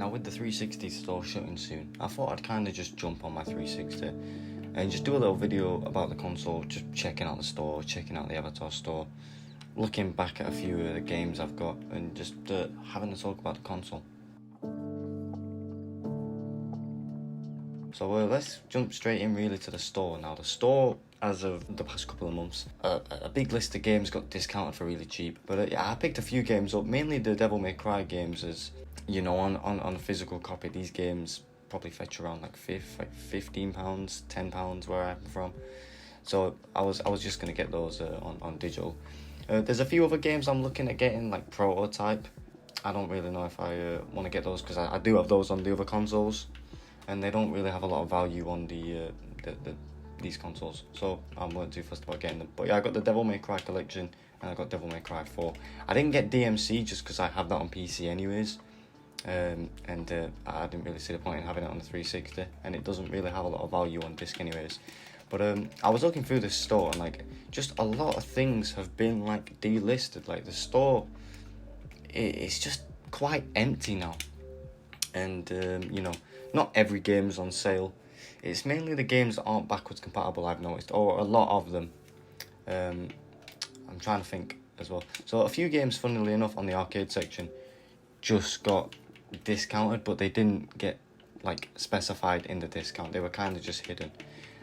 Now with the 360 store shutting soon, I thought I'd kind of just jump on my 360 and just do a little video about the console, just checking out the store, checking out the Avatar store, looking back at a few of the games I've got, and just having a talk about the console. So let's jump straight in really to the store. Now the store, as of the past couple of months, a big list of games got discounted for really cheap. But yeah, I picked a few games up, mainly the Devil May Cry games, as you know, on a physical copy. These games probably fetch around like £15, £10 where I'm from. So I was just gonna get those on digital. There's a few other games I'm looking at getting, like Prototype. I don't really know if I want to get those because I do have those on the other consoles, and they don't really have a lot of value on these consoles, so I weren't too fussed about getting them. But yeah, I got the Devil May Cry collection, and I got Devil May Cry 4. I didn't get DMC just because I have that on PC anyways, and I didn't really see the point in having it on the 360, and it doesn't really have a lot of value on disc anyways. But I was looking through this store, and like just a lot of things have been like delisted. Like the store, it's just quite empty now, and you know, not every game's on sale. It's mainly the games that aren't backwards compatible, I've noticed, or a lot of them. I'm trying to think as well. So a few games, funnily enough, on the arcade section just got discounted, but they didn't get like specified in the discount. They were kind of just hidden.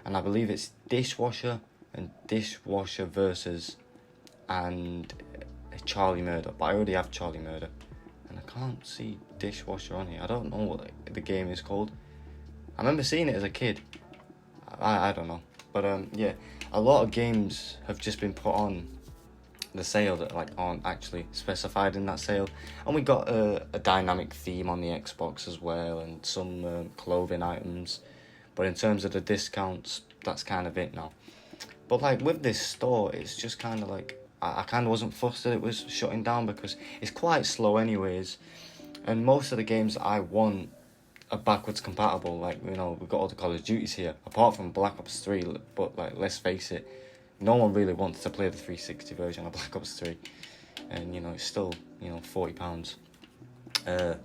And I believe it's Dishwasher and Dishwasher Versus and Charlie Murder. But I already have Charlie Murder, and I can't see Dishwasher on here. I don't know what the game is called. I remember seeing it as a kid. I don't know. But yeah, a lot of games have just been put on the sale that like aren't actually specified in that sale. And we got a dynamic theme on the Xbox as well, and some clothing items. But in terms of the discounts, that's kind of it now. But like with this store, it's just kind of like, I kind of wasn't fussed that it was shutting down because it's quite slow anyways. And most of the games that I want are backwards compatible. Like, you know, we've got all the Call of Duties here, apart from Black Ops 3, but like, let's face it, no one really wants to play the 360 version of Black Ops 3. And, you know, it's still, you know, £40. But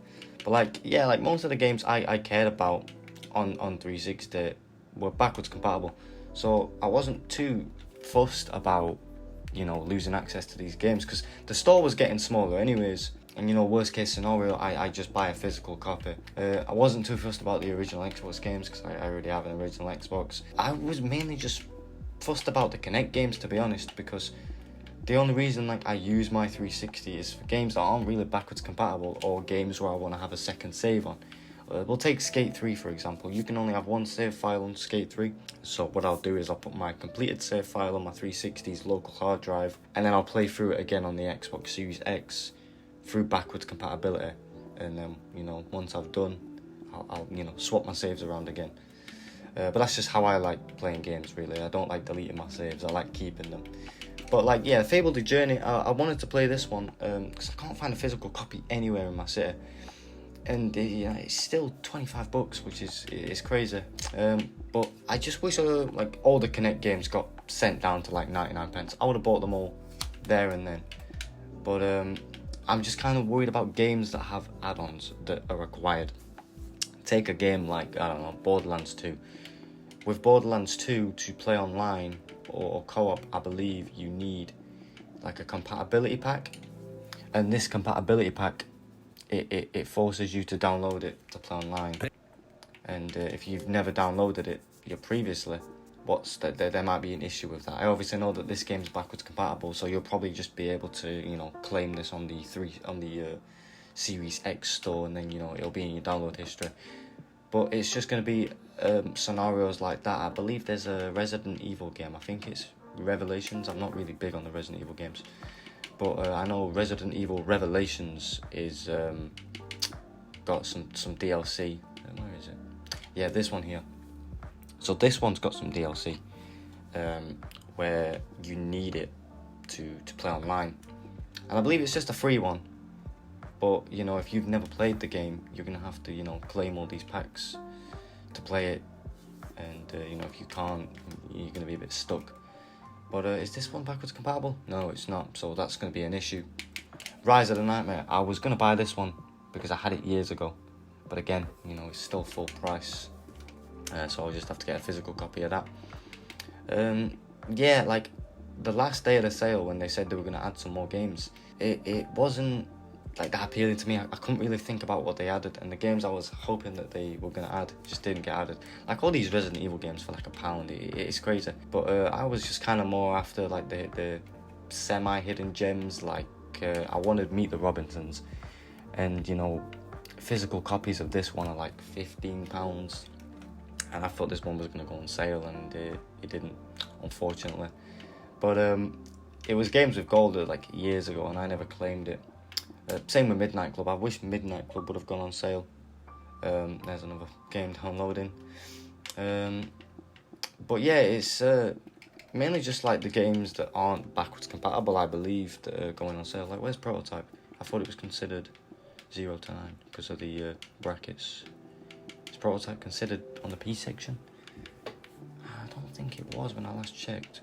like, yeah, like most of the games I cared about on 360 were backwards compatible, so I wasn't too fussed about, you know, losing access to these games because the store was getting smaller anyways. And, you know, worst case scenario, I just buy a physical copy. I wasn't too fussed about the original Xbox games because I already have an original Xbox. I was mainly just fussed about the Kinect games, to be honest, because the only reason like I use my 360 is for games that aren't really backwards compatible, or games where I want to have a second save on. We'll take Skate 3 for example. You can only have one save file on Skate 3. So what I'll do is I'll put my completed save file on my 360's local hard drive, and then I'll play through it again on the Xbox Series X through backwards compatibility. And then, you know, once I've done, I'll you know, swap my saves around again. But that's just how I like playing games, really. I don't like deleting my saves. I like keeping them. But like, yeah, Fable The Journey, I wanted to play this one because I can't find a physical copy anywhere in my city. And yeah, it's still $25, which is crazy. But I just wish like all the Kinect games got sent down to like 99p. I would have bought them all there and then. But I'm just kind of worried about games that have add-ons that are required. Take a game like, I don't know, Borderlands 2. With Borderlands 2 to play online or co-op, I believe you need like a compatibility pack. And this compatibility pack, it forces you to download it to play online. And if you've never downloaded it previously, there might be an issue with that. I obviously know that this game's backwards compatible, so you'll probably just be able to, you know, claim this on the Series X store, and then, you know, it'll be in your download history. But it's just going to be scenarios like that. I believe there's a Resident Evil game. I think it's Revelations. I'm not really big on the Resident Evil games. But I know Resident Evil Revelations is got some DLC. Where is it? Yeah, this one here. So this one's got some DLC where you need it to play online. And I believe it's just a free one. But, you know, if you've never played the game, you're going to have to, you know, claim all these packs to play it. And, you know, if you can't, you're going to be a bit stuck. But is this one backwards compatible? No, it's not. So that's going to be an issue. Rise of the Nightmare. I was going to buy this one because I had it years ago. but again, you know, it's still full price, so I'll just have to get a physical copy of that. Yeah, like the last day of the sale when they said they were going to add some more games, it wasn't like that appealing to me. I couldn't really think about what they added, and the games I was hoping that they were going to add just didn't get added. Like all these Resident Evil games for like £1, it's crazy. But I was just kind of more after like the semi-hidden gems. Like I wanted Meet the Robinsons, and you know, physical copies of this one are like £15, and I thought this one was going to go on sale, and it didn't, unfortunately. But it was Games with Gold like years ago, and I never claimed it. Same with Midnight Club. I wish Midnight Club would have gone on sale. There's another game downloading. But yeah, it's mainly just like the games that aren't backwards compatible, I believe, that are going on sale. Like, where's Prototype? I thought it was considered 0 to 9 because of the brackets. Is Prototype considered on the P section? I don't think it was when I last checked.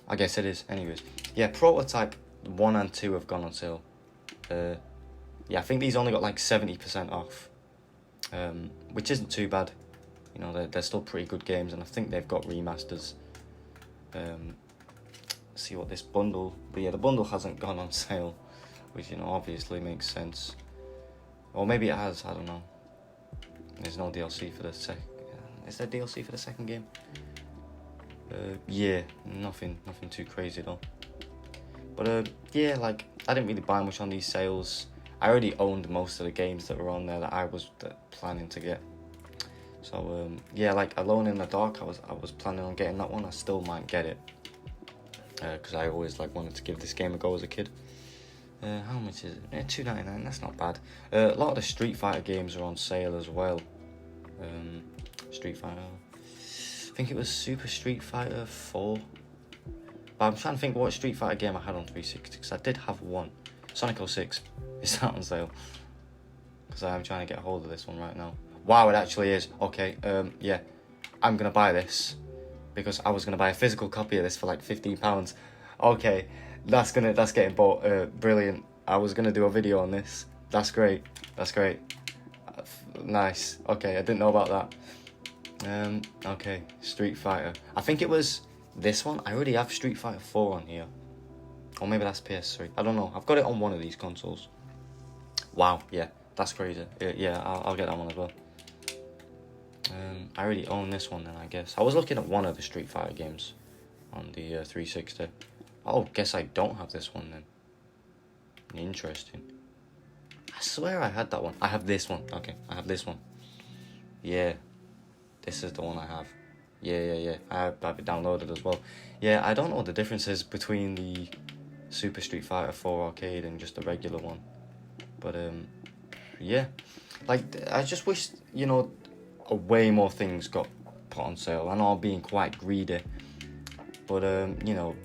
I guess it is. Anyways, yeah, Prototype 1 and 2 have gone on sale. Yeah, I think these only got like 70% off, which isn't too bad. You know, they're still pretty good games, and I think they've got remasters. See what this bundle, but yeah, the bundle hasn't gone on sale, which, you know, obviously makes sense. Or maybe it has, I don't know. There's no DLC for the is there DLC for the second game? Yeah, nothing too crazy though. But yeah, like, I didn't really buy much on these sales. I already owned most of the games that were on there that I was planning to get. So yeah, like Alone in the Dark, I was planning on getting that one. I still might get it, because I always like wanted to give this game a go as a kid. How much is it? $2.99. That's not bad. A lot of the Street Fighter games are on sale as well. Street Fighter, I think it was Super Street Fighter 4. But I'm trying to think what Street Fighter game I had on 360, because I did have one. Sonic 06 is that on sale, because I'm trying to get a hold of this one right now. Wow, it actually is. Okay, yeah, I'm gonna buy this because I was gonna buy a physical copy of this for like £15. Okay, that's getting bought. Brilliant. I was gonna do a video on this. That's great. Nice. Okay, I didn't know about that. Okay, Street Fighter. I think it was this one. I already have Street Fighter 4 on here, or maybe that's PS3. I don't know. I've got it on one of these consoles. Wow. Yeah, that's crazy. Yeah, I'll get that one as well. I already own this one then, I guess. I was looking at one of the Street Fighter games on the 360. Oh, guess I don't have this one then. Interesting. I swear I had that one. I have this one. Okay, I have this one. Yeah, this is the one I have. Yeah. I have it downloaded as well. Yeah, I don't know what the difference is between the Super Street Fighter 4 arcade and just the regular one. But, yeah. Like, I just wish, you know, way more things got put on sale. I know I'm being quite greedy, but you know,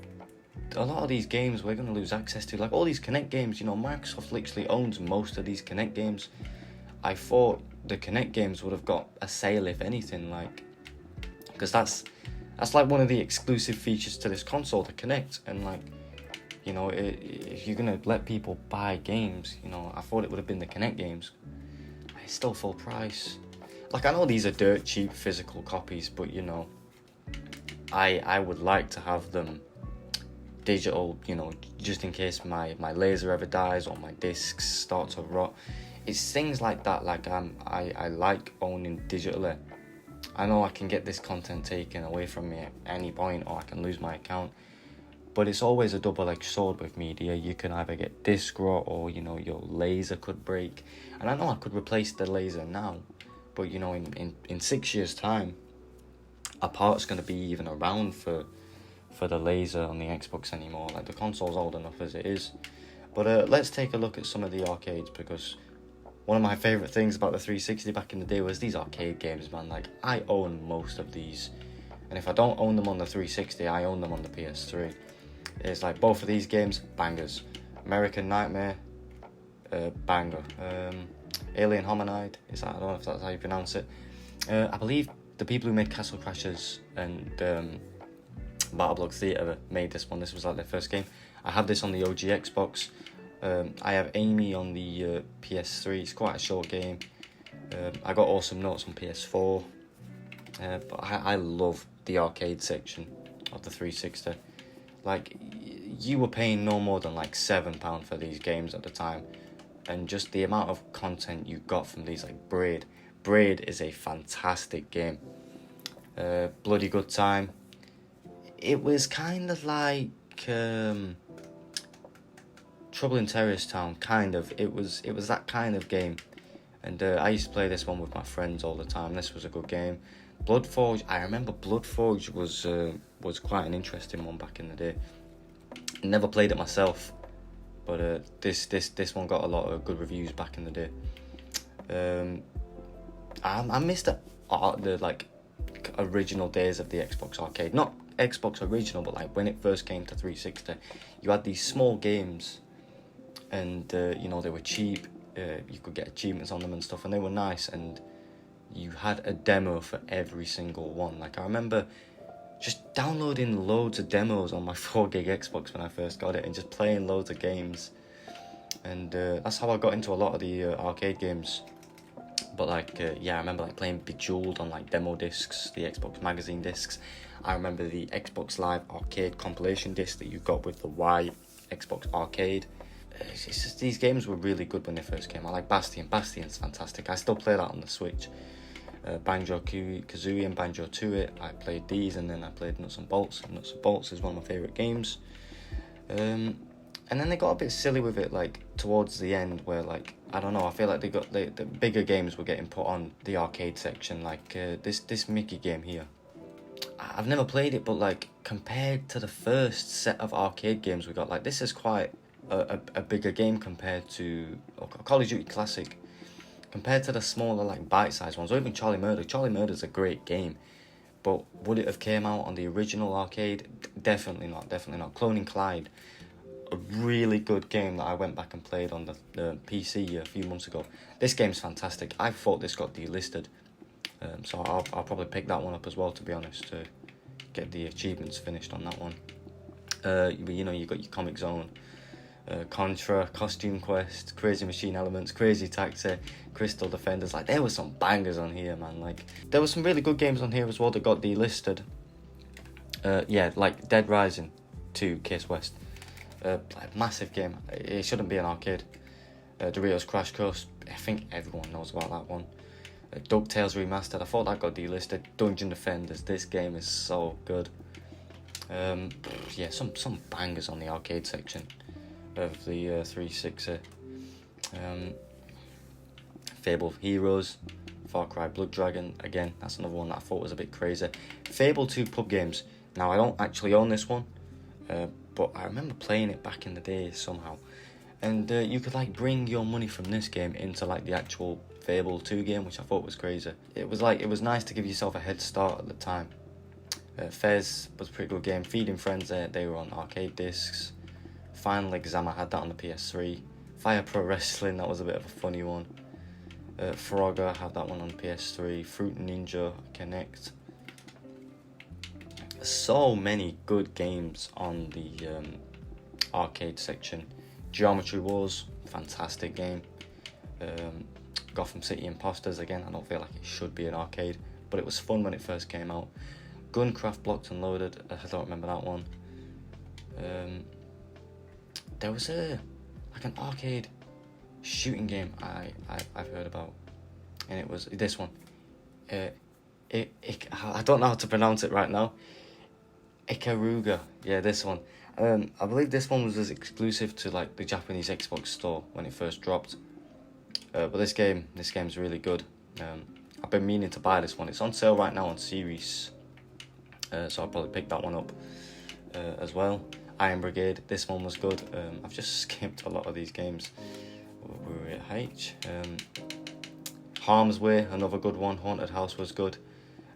a lot of these games we're going to lose access to. Like all these Kinect games, you know, Microsoft literally owns most of these Kinect games. I thought the Kinect games would have got a sale, if anything, like, because that's like one of the exclusive features to this console, the Kinect. And like, you know, if you're going to let people buy games, you know, I thought it would have been the Kinect games. It's still full price. Like, I know these are dirt cheap physical copies, but, you know, I would like to have them digital, you know, just in case my laser ever dies or my discs start to rot. It's things like that. Like, I like owning digitally. I know I can get this content taken away from me at any point, or I can lose my account. But it's always a double-edged sword with media. You can either get disc rot, or, you know, your laser could break. And I know I could replace the laser now, but, you know, in 6 years' time, a part's going to be even around for the laser on the Xbox anymore. Like, the console's old enough as it is. But let's take a look at some of the arcades, because one of my favourite things about the 360 back in the day was these arcade games, man. Like, I own most of these. And if I don't own them on the 360, I own them on the PS3. It's like both of these games, bangers. American Nightmare, banger. Alien Hominide, I don't know if that's how you pronounce it. I believe the people who made Castle Crashers and Battleblock Theatre made this one. This was like their first game. I have this on the OG Xbox. I have Amy on the PS3. It's quite a short game. I got Awesome Notes on PS4, but I love the arcade section of the 360. Like, you were paying no more than like £7 for these games at the time, and just the amount of content you got from these, like Braid is a fantastic game. Bloody Good Time. It was kind of like Trouble in Terrorist Town, kind of. It was that kind of game, and I used to play this one with my friends all the time. This was a good game. Bloodforge. I remember Bloodforge was quite an interesting one back in the day. Never played it myself, but this one got a lot of good reviews back in the day. I missed the like original days of the Xbox Arcade. Not Xbox original, but like when it first came to 360, you had these small games, and you know, they were cheap. You could get achievements on them and stuff, and they were nice, and you had a demo for every single one. Like, I remember just downloading loads of demos on my 4GB Xbox when I first got it, and just playing loads of games, and that's how I got into a lot of the arcade games. But like, yeah, I remember like playing Bejeweled on like demo discs, the Xbox magazine discs. I remember the Xbox Live Arcade compilation disc that you got with the Y Xbox Arcade. It's just, these games were really good when they first came out. Like Bastion's fantastic. I still play that on the Switch. Banjo-Kazooie and Banjo-Tooie, I played these, and then I played Nuts and Bolts. Nuts and Bolts is one of my favourite games. And then they got a bit silly with it, like towards the end, where like, I don't know, I feel like they got the bigger games were getting put on the arcade section, like this Mickey game here. I've never played it, but like compared to the first set of arcade games we got, like this is quite a bigger game compared to Call of Duty Classic, compared to the smaller like bite-sized ones, or even Charlie Murder. Charlie Murder's a great game, but would it have came out on the original arcade? Definitely not. Cloning Clyde, a really good game that I went back and played on the PC a few months ago. This game's fantastic. I thought this got delisted, so I'll probably pick that one up as well, to be honest, to get the achievements finished on that one. You know, you got your Comic Zone, Contra, Costume Quest, Crazy Machine Elements, Crazy Taxi, Crystal Defenders. Like, there were some bangers on here, man. Like, there were some really good games on here as well that got delisted. Yeah, like Dead Rising 2 Case West. Like, massive game. It shouldn't be an arcade. Doritos Crash Course. I think everyone knows about that one. DuckTales Remastered. I thought that got delisted. Dungeon Defenders. This game is so good. Yeah, some bangers on the arcade section of the 360. Fable Heroes, Far Cry Blood Dragon. Again, that's another one that I thought was a bit crazy. Fable 2 pub games. Now, I don't actually own this one, but I remember playing it back in the day somehow. And you could like bring your money from this game into like the actual Fable 2 game, which I thought was crazy. It was nice to give yourself a head start at the time. Fez was a pretty good game. Feeding Friends, they were on arcade discs. Final Exam, I had that on the PS3. Fire Pro Wrestling, that was a bit of a funny one. Frogger, I had that one on PS3. Fruit Ninja, Kinect. So many good games on the arcade section. Geometry Wars, fantastic game. Gotham City Imposters, again, I don't feel like it should be an arcade, but it was fun when it first came out. Guncraft Blocked and Loaded, I don't remember that one. There was like an arcade shooting game I've heard about, and it was this one. I don't know how to pronounce it right now. Ikaruga, yeah, this one. I believe this one was exclusive to like the Japanese Xbox store when it first dropped. But this game's really good. I've been meaning to buy this one. It's on sale right now on Series, so I'll probably pick that one up as well. Iron Brigade, this one was good. I've just skipped a lot of these games. We're at H. Harm's Way, another good one. Haunted House was good.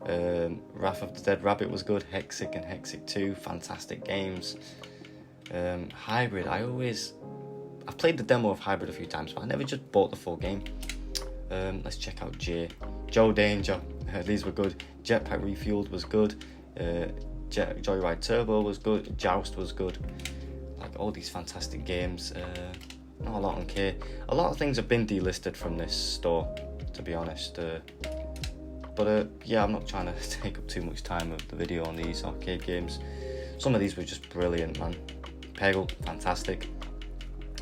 Wrath of the Dead Rabbit was good. Hexic and Hexic 2, fantastic games. Hybrid, I've played the demo of Hybrid a few times, but I never just bought the full game. Let's check out Joe Danger, these were good. Jetpack Refueled was good. Joyride Turbo was good. Joust was good. Like, all these fantastic games. Not a lot on K. A lot of things have been delisted from this store. to be honest. Yeah, I'm not trying to take up too much time of the video on these arcade games. Some of these were just brilliant, man. Peggle, fantastic.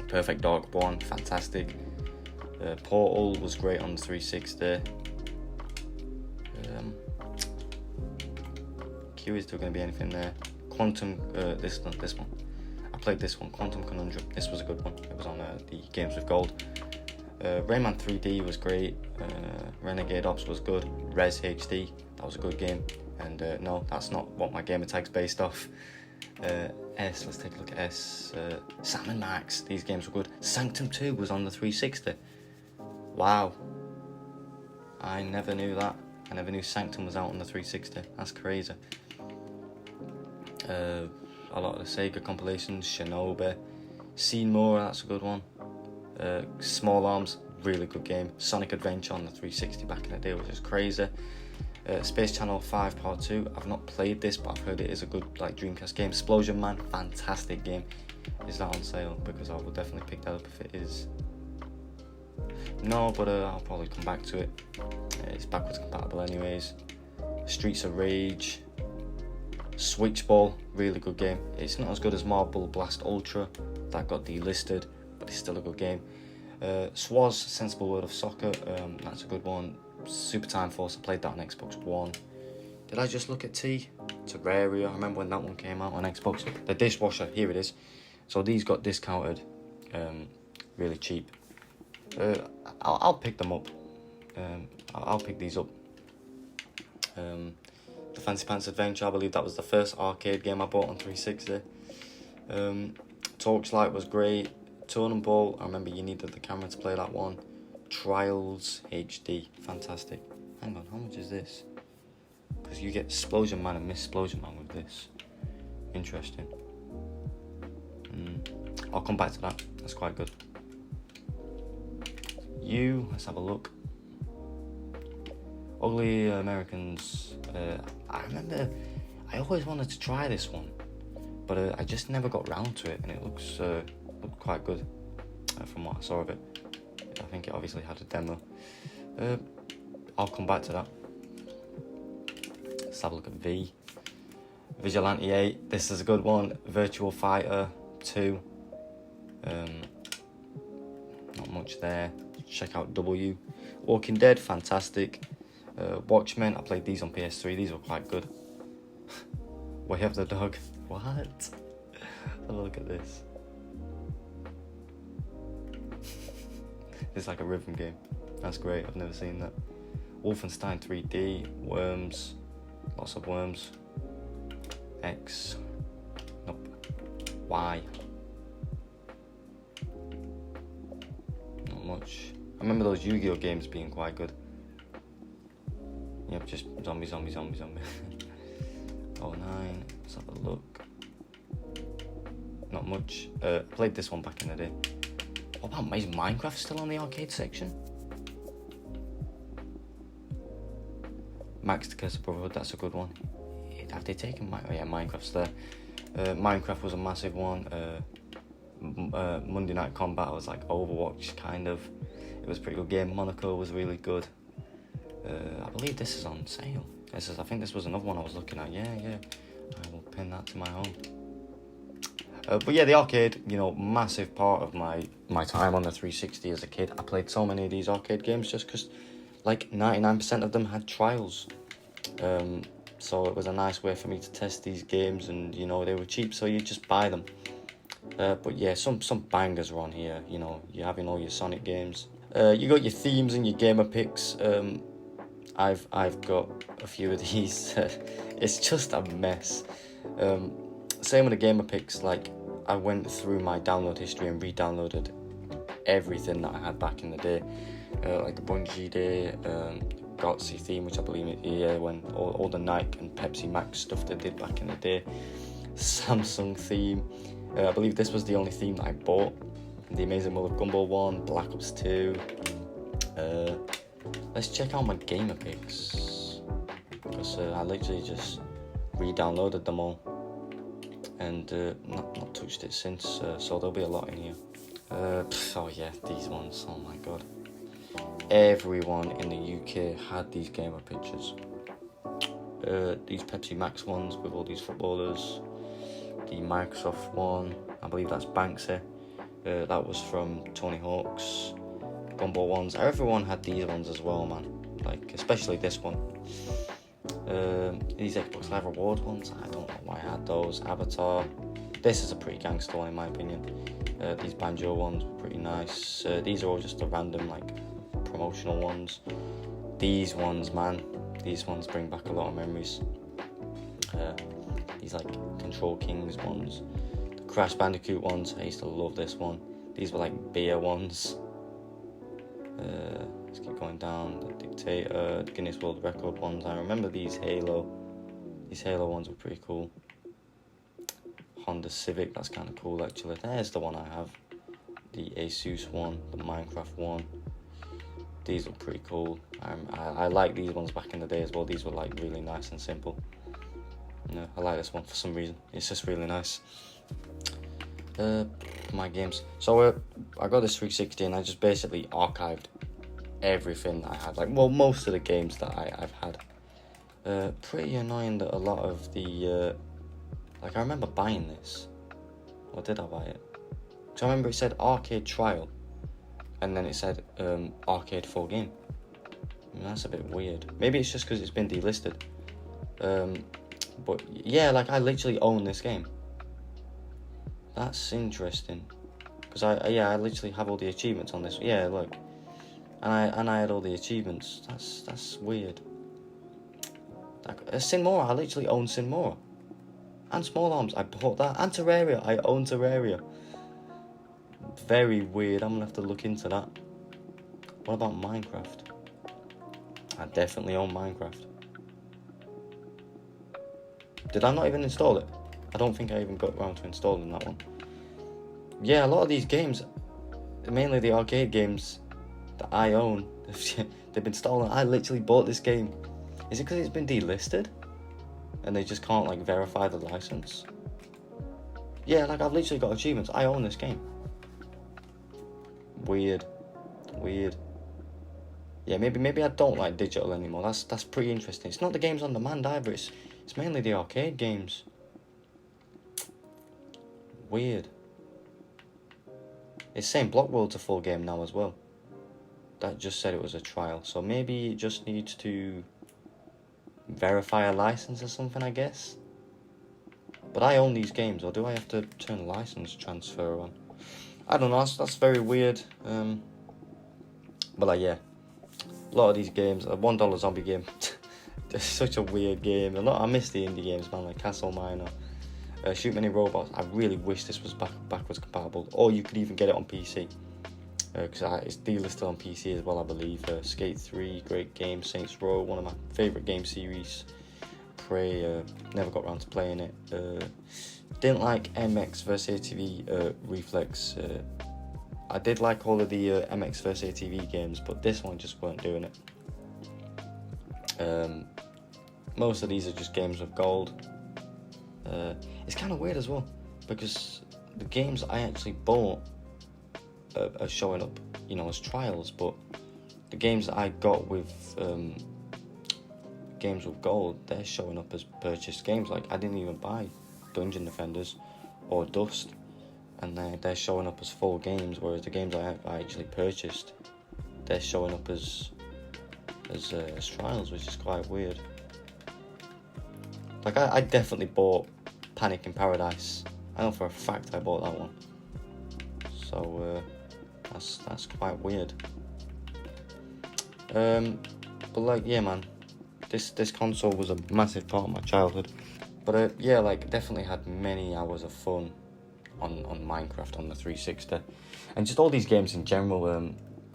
Perfect Dark 1, fantastic. Portal was great on the 360. Curious if there's going to be anything there. Quantum, this one. I played this one, Quantum Conundrum. This was a good one. It was on the Games with Gold. Rayman 3D was great. Renegade Ops was good. Res HD, that was a good game. And no, that's not what my gamer tag's based off. Let's take a look at S. Sam and Max, these games were good. Sanctum 2 was on the 360. Wow. I never knew that. I never knew Sanctum was out on the 360. That's crazy. A lot of the Sega compilations, Shinobi, Seymour, that's a good one. Small Arms, really good game. Sonic Adventure on the 360 back in the day, which is crazy. Space Channel 5 Part 2, I've not played this, but I've heard it is a good Dreamcast game. Explosion Man, fantastic game. Is that on sale? Because I will definitely pick that up if it is. No, but I'll probably come back to it. It's backwards compatible anyways. Streets of Rage, Switchball, really good game. It's not as good as Marble Blast Ultra, that got delisted, but it's still a good game. Swaz, Sensible World of Soccer, that's a good one. Super Time Force, I played that on Xbox One. Did I just look at T? Terraria, I remember when that one came out on Xbox. The dishwasher, here it is. So these got discounted really cheap. I'll pick them up. I'll pick these up. The Fancy Pants Adventure, I believe that was the first arcade game I bought on 360. Torchlight was great. Turn and Ball, I remember you needed the camera to play that one. Trials HD, fantastic. Hang on, how much is this? Because you get Explosion Man and Miss Explosion Man with this. Interesting. I'll come back to that, that's quite good. Let's have a look. Ugly Americans. I remember I always wanted to try this one, but I just never got round to it, and it looked quite good from what I saw of it. I think it obviously had a demo. I'll come back to that. Let's have a look at V. Vigilante 8, this is a good one. Virtual Fighter 2. Not much there. Check out W. Walking Dead, fantastic. Watchmen, I played these on PS3, these were quite good. Way of the Dog, what? Have a look at this. It's like a rhythm game, that's great, I've never seen that. Wolfenstein 3D, Worms, lots of Worms. X, nope. Y, not much. I remember those Yu-Gi-Oh games being quite good. Yep, just zombie. 09, let's have a look. Not much. I played this one back in the day. What about, is Minecraft still on the arcade section? Max the Curse of Brotherhood, that's a good one. Have they taken Minecraft's there. Minecraft was a massive one. Monday Night Combat was like Overwatch, kind of. It was a pretty good game. Monaco was really good. I believe this is on sale. I think this was another one I was looking at. Yeah. I will pin that to my home. But yeah, the arcade, massive part of my time on the 360 as a kid. I played so many of these arcade games just because, like, 99% of them had trials. So it was a nice way for me to test these games, and they were cheap, so you just buy them. But yeah, some bangers are on here. You're having all your Sonic games. You got your themes and your gamer picks. I've got a few of these. It's just a mess. Same with the gamer picks. Like, I went through my download history and re-downloaded everything that I had back in the day, like the Bungie Day, Gotsy theme, which I believe when all the Nike and Pepsi Max stuff they did back in the day. Samsung theme. I believe this was the only theme that I bought. The Amazing World of Gumball 1, Black Ops 2. Let's check out my gamer picks, because I literally just re-downloaded them all and not touched it since, so there'll be a lot in here. Oh yeah, these ones, oh my god. everyone in the UK had these gamer pictures. These Pepsi Max ones with all these footballers. The Microsoft one, I believe that's Banksy. That was from Tony Hawk's Gumball ones. Everyone had these ones as well, man. Like, especially this one. These Xbox Live Rewards ones, I don't know why I had those. Avatar. This is a pretty gangster one in my opinion. These Banjo ones were pretty nice. These are all just the random, like, promotional ones. These ones, man. These ones bring back a lot of memories. These, like, Control Kings ones. The Crash Bandicoot ones, I used to love this one. These were, like, beer ones. Let's keep going down. The Dictator, the Guinness World Record ones. I remember these Halo. These Halo ones were pretty cool. Honda Civic, that's kind of cool actually. There's the one I have. The Asus one, the Minecraft one. These look pretty cool. I like these ones back in the day as well. These were like really nice and simple. No, I like this one for some reason. It's just really nice. My games. So I got this 360 and I just basically archived everything that I had. Like, well, most of the games that I've had. Pretty annoying that a lot of the like, I remember buying this. Or did I buy it? So I remember it said arcade trial, and then it said arcade full game. I mean, that's a bit weird. Maybe it's just because it's been delisted. But yeah, like, I literally own this game. That's interesting. Because I literally have all the achievements on this. Yeah, look. And I had all the achievements. That's weird. Like, Sin Mora, I literally own Sin Mora. And Small Arms, I bought that. And Terraria, I own Terraria. Very weird, I'm gonna have to look into that. What about Minecraft? I definitely own Minecraft. Did I not even install it? I don't think I even got around to installing that one. Yeah, a lot of these games, mainly the arcade games that I own, they've been stolen. I literally bought this game. Is it because it's been delisted? And they just can't, like, verify the license? Yeah, like, I've literally got achievements. I own this game. Weird. Yeah, maybe I don't like digital anymore. That's pretty interesting. It's not the games on demand either. It's mainly the arcade games. Weird. It's saying Block World's a full game now as well. That just said it was a trial. So maybe it just needs to verify a license or something, I guess. But I own these games, or do I have to turn a license transfer on? I don't know, that's very weird. But like, yeah, a lot of these games, a $1 zombie game, it's such a weird game. I miss the indie games, man, like Castle Miner, Shoot Many Robots. I really wish this was backwards compatible, or you could even get it on PC. Because it's delisted on PC as well, I believe. Skate 3, great game. Saints Row, one of my favourite game series. Prey, never got around to playing it. Didn't like MX vs ATV Reflex. I did like all of the MX vs ATV games, but this one just weren't doing it. Most of these are just games with gold. It's kind of weird as well, because the games I actually bought are showing up, you know, as trials, but the games that I got with games with gold, they're showing up as purchased games. Like, I didn't even buy Dungeon Defenders or Dust, and they're showing up as full games, whereas the games I actually purchased, they're showing up as trials, which is quite weird. Like, I definitely bought Panic in Paradise. I know for a fact I bought that one. So that's quite weird. But like, yeah, man, this console was a massive part of my childhood. But yeah, like, definitely had many hours of fun on Minecraft on the 360, and just all these games in general.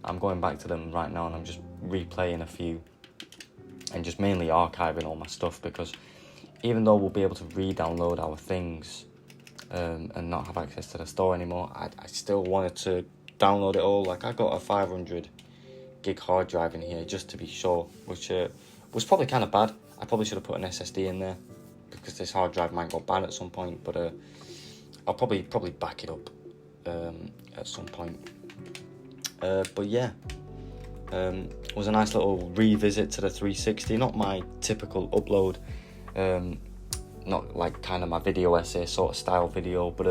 I'm going back to them right now, and I'm just replaying a few, and just mainly archiving all my stuff, because even though we'll be able to re-download our things and not have access to the store anymore, I still wanted to download it all. Like, I got a 500 gig hard drive in here just to be sure, which was probably kind of bad. I probably should have put an SSD in there, because this hard drive might go bad at some point, but I'll probably back it up at some point. But yeah, was a nice little revisit to the 360. Not my typical upload, not like kind of my video essay sort of style video, but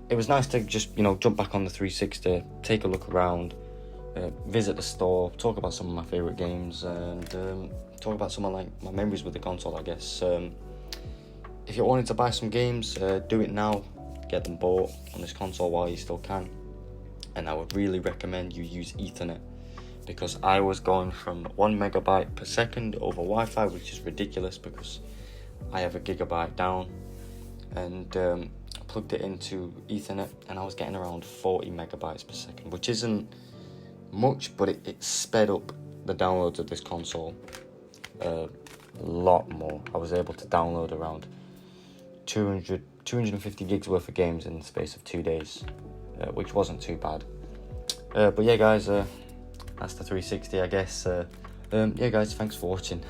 it was nice to just, jump back on the 360, take a look around, visit the store, talk about some of my favourite games, and talk about some of my memories with the console, I guess. If you're wanting to buy some games, do it now. Get them bought on this console while you still can. And I would really recommend you use Ethernet, because I was going from 1 megabyte per second over Wi-Fi, which is ridiculous because I have a gigabyte down, and I plugged it into Ethernet and I was getting around 40 megabytes per second, which isn't much, but it sped up the downloads of this console a lot more. I was able to download around 250 gigs worth of games in the space of 2 days, which wasn't too bad. But yeah, guys, that's the 360, I guess. Yeah, guys, thanks for watching.